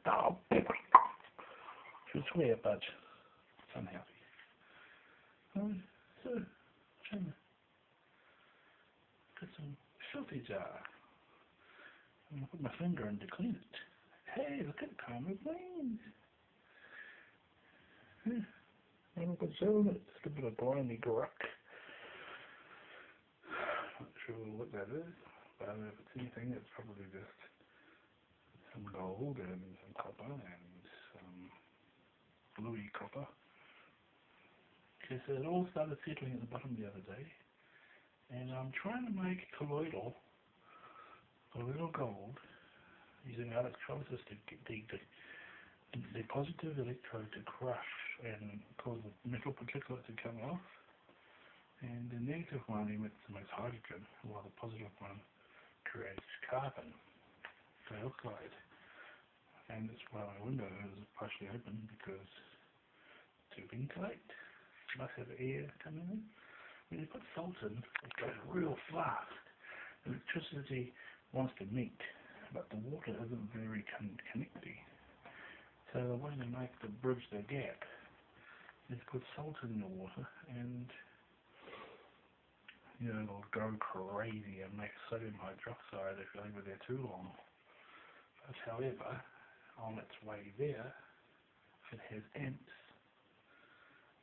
dog. Should swear, but it's unhealthy. So, trying to get some filthy jar. I'm going to put my finger in to clean it. Hey, look at it, calm clean. I'm good so it's a bit of grimy gruck. Not sure what that is, but if it's anything, it's probably just some gold and some copper and some bluey copper. Okay, so it all started settling at the bottom the other day, and I'm trying to make colloidal gold using electrolysis to get the positive electrode to crush and cause the metal particulate to come off, and the negative one emits the most hydrogen, while the positive one creates carbon dioxide. And that's why my window is partially open, because to ventilate, you must have air coming in. When you put salt in, it goes real fast. Electricity wants to meet, but the water isn't very connecting. So the way to make the bridge the gap is put salt in the water, and it'll go crazy and make sodium hydroxide if you leave it there too long. But however, on its way there, if it has amps,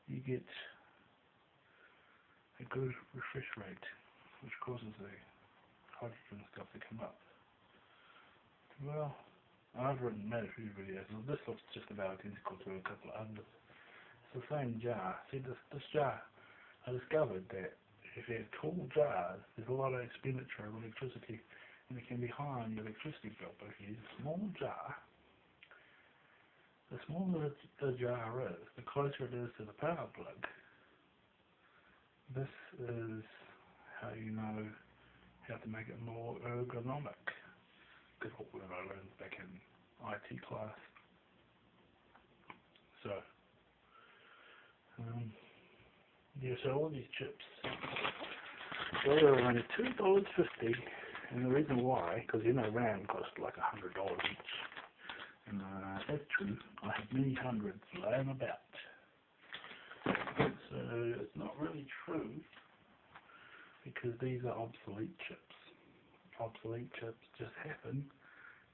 you get a good refresh rate, which causes the hydrogen stuff to come up. Well, I've made a few videos, and this looks just about identical to a couple of others. It's the same jar. See, this jar, I discovered that if you have tall jars, there's a lot of expenditure of electricity, and it can be high on your electricity bill. But if you use a small jar, the smaller the jar is, the closer it is to the power plug. This is how you know how to make it more ergonomic. Because what I learned back in IT class. So, so all these chips, they are only $2.50, and the reason why, because RAM costs like $100 each, and that's true. I have many hundreds laying about. So it's not really true, because these are obsolete chips. Obsolete chips just happen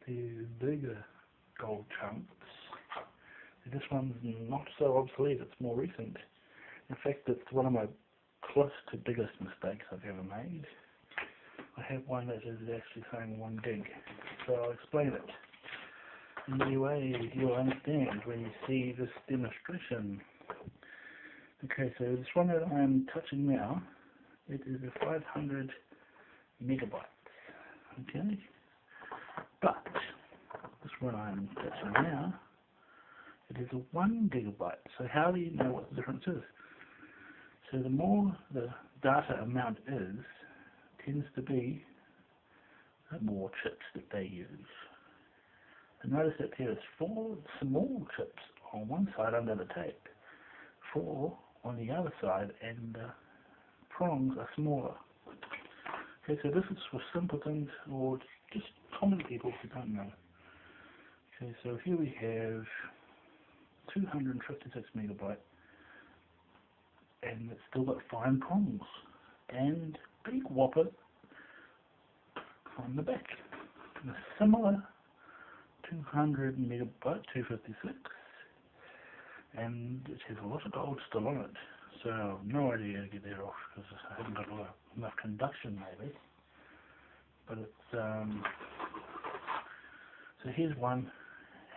to use bigger gold chunks. This one's not so obsolete, it's more recent. In fact, it's one of my close to biggest mistakes I've ever made. I have one that is actually saying 1 gig, so I'll explain it. In many ways you'll understand when you see this demonstration. Okay, so this one that I'm touching now, it is a 500 megabytes. Okay, but this one I'm touching now, it is a 1 gigabyte. So how do you know what the difference is? So the more the data amount is, tends to be the more chips that they use. And notice that there's 4 small chips on one side under the tape, 4 on the other side, and the prongs are smaller. Okay, so this is for simpletons or just common people who don't know. Okay, so here we have 256 megabyte, and it's still got fine prongs and big whopper on the back. And a similar 200 megabyte 256, and it has a lot of gold still on it. So I have no idea how to get that off, because I haven't got enough conduction maybe. But it's so here's one,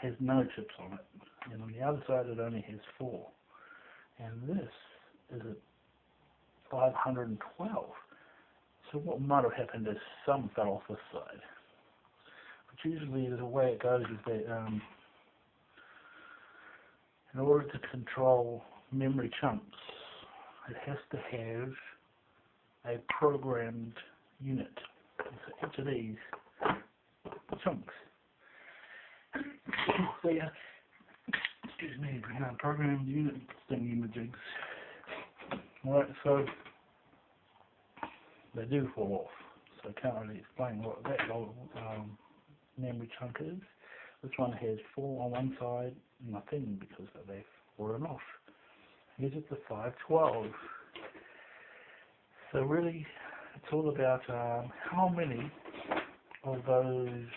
has no chips on it, and on the other side it only has 4. And this is at 512. So what might have happened is some fell off this side. But usually the way it goes is that in order to control memory chunks, it has to have a programmed unit. So each of these chunks. So yeah, excuse me, programmed unit thingy-majigs. Alright, so they do fall off. So I can't really explain what that memory chunk is. This one has 4 on one side, nothing because they've fallen off. Here's at the 512. So really, it's all about how many of those,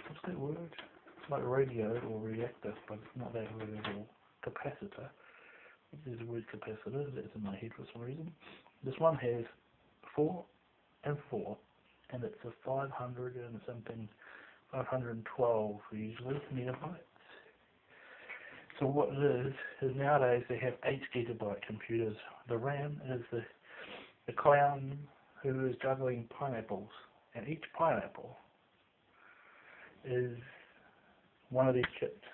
what's that word? It's like radio or reactor, but it's not that word at all. Capacitor. There's the word capacitor, that's in my head for some reason. This one has 4 and 4, and it's a 500 and something, 512 usually, megabytes. So what it is nowadays they have 8 gigabyte computers. The RAM is the clown who is juggling pineapples, and each pineapple is one of these chips,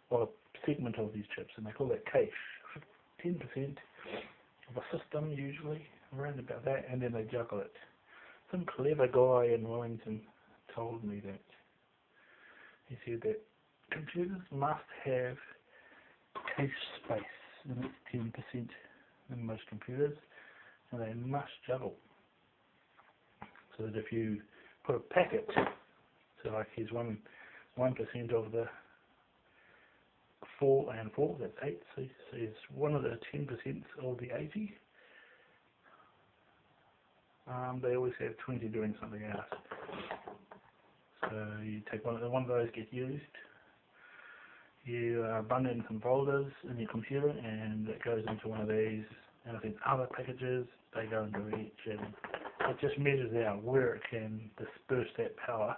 or a segment of these chips, and they call that cache. 10% of a system usually, around about that, and then they juggle it. Some clever guy in Wellington told me that. He said that computers must have cache space, and it's 10% in most computers, and they must juggle. So that if you put a packet, so like here's 1% of the 4 and 4, that's 8, so it's one of the 10% of the 80. They always have 20 doing something else. So you take one of those get used, you bung in some folders in your computer, and it goes into one of these, and if there's other packages, they go into each, and it just measures out where it can disperse that power,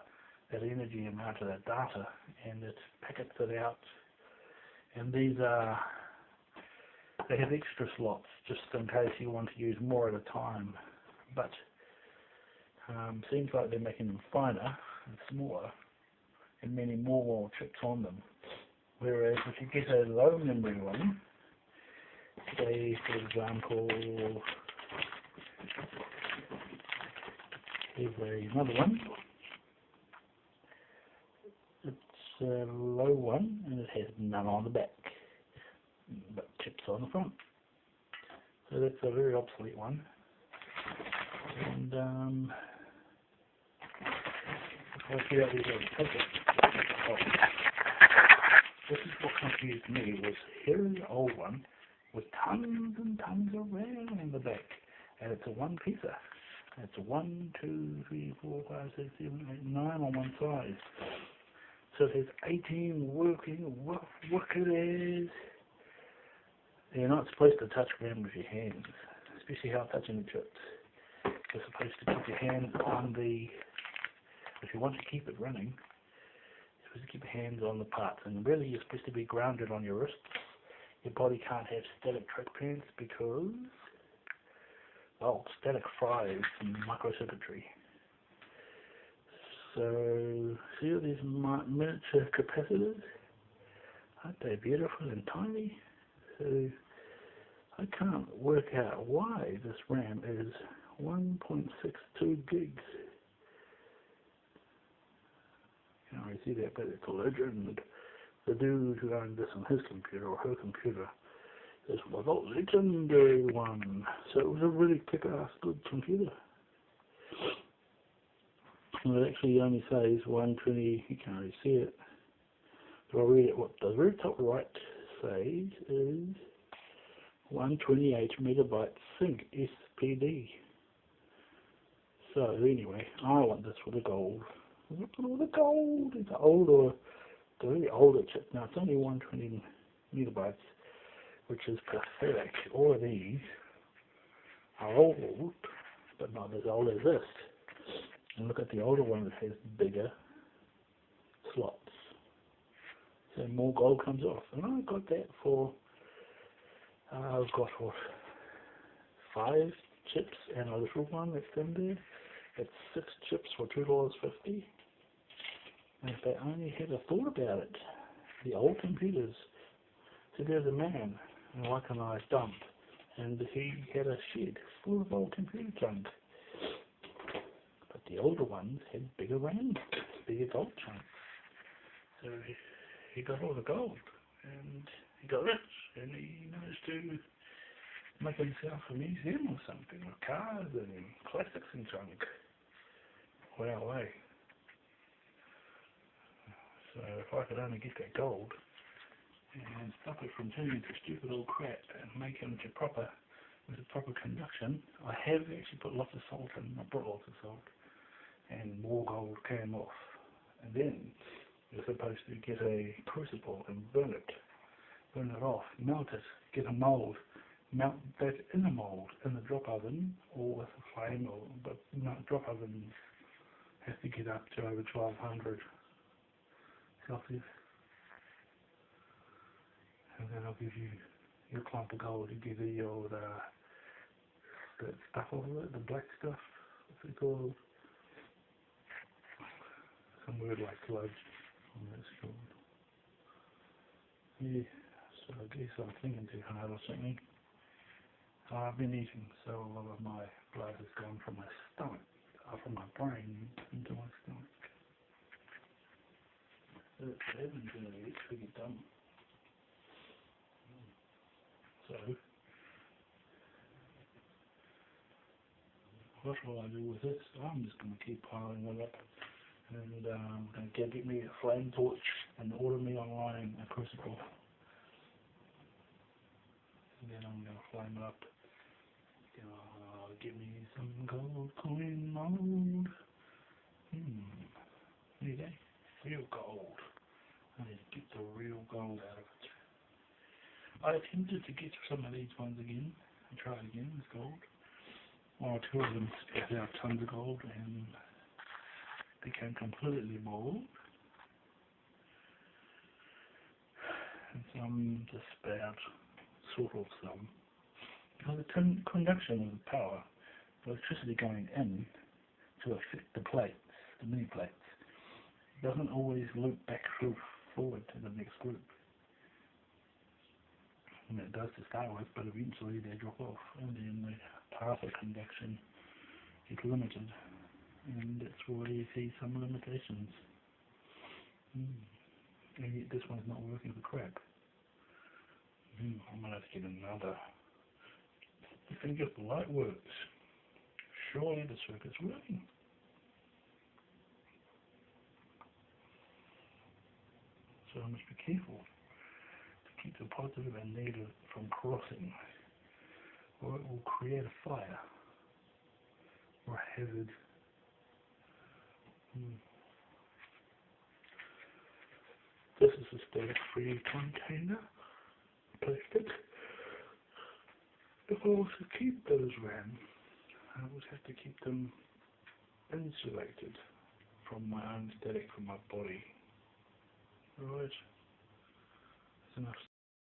that energy amount of that data, and it packets it out. And these they have extra slots just in case you want to use more at a time, but seems like they're making them finer and smaller and many more chips on them. Whereas if you get a low memory one, say for example, here's another one. It's a low one and it has none on the back, but chips on the front. So that's a very obsolete one. And I'll see how these are. This is what confused me, was here is an old one with tons and tons of RAM in the back, and it's a one piecer. It's a 1, 2, 3, 4, 5, 6, 7, 8, 9 on one side. So it has 18 working workers. You're not supposed to touch RAM with your hands, especially how touching the chips. You're supposed to keep your hands on the, if you want to keep it running, you're supposed to keep your hands on the parts, and really you're supposed to be grounded on your wrists. Your body can't have static track pants because, well, static fries and microcircuitry. So, see all these miniature capacitors? Aren't they beautiful and tiny? So, I can't work out why this RAM is 1.62 gigs. You know, I see that, but it's a legend. The dude who owned this on his computer, or her computer, this was a legendary one. So it was a really kick-ass good computer. And it actually only says 120, you can't really see it. So I'll read it. What the very top right says is 128 megabyte sync SPD. So anyway, I want this for the gold. For the gold. It's an older, the very older chip. Now it's only 120 megabytes, which is pathetic. All of these are old, but not as old as this. And look at the older one that has bigger slots. So more gold comes off. And I got that for, I've got what, 5 chips and a little one that's in there. It's 6 chips for $2.50. And if they only had a thought about it, the old computers. So there's a man in Waikanae dump, and he had a shed full of old computer junk. But the older ones had bigger RAM, bigger gold chunks. So he got all the gold, and he got rich, and he managed to make himself a museum or something, with cars and classics and junk. Wow, eh? So if I could only get that gold and stop it from turning into stupid old crap and make it into proper, with a proper conduction. I have actually put lots of salt in. I brought lots of salt, and more gold came off. And then you're supposed to get a crucible and burn it off, melt it, get a mould, melt that in the mould in the drop oven or with a flame, but drop ovens have to get up to over 1200 Celsius. And then I'll give you your clump of gold. You give you your that stuff over it, the black stuff. What's it called? Some word like sludge. That's called. Yeah. So I guess I'm thinking too hard or something. I've been eating, so a lot of my blood has gone from my stomach, from my brain into my stomach. It hasn't been really pretty dumb. So, what will I do with this? I'm just going to keep piling it up, and I'm going to get me a flame torch and order me online a crucible. And then I'm going to flame it up. Give me some gold coin mold. Need a real gold. I need to get the real gold out of it. I attempted to get some of these ones again and try it again with gold. One or two of them spat out tons of gold and became completely bald. And some just spat out sort of some. Because the conduction of the power, electricity going in to affect the plates, the mini plates, doesn't always loop back through forward to the next group. And it does to start with, but eventually they drop off, and then the path of conduction is limited, and that's why you see some limitations. And yet this one's not working for crap. I'm going to have to get another. You think if the light works, surely the circuit's working. So I must be careful to keep the positive and negative from crossing, or it will create a fire or a hazard. This is a static-free container, plastic. If I was to keep those RAM, I would have to keep them insulated from my own static from my body. Right? That's enough.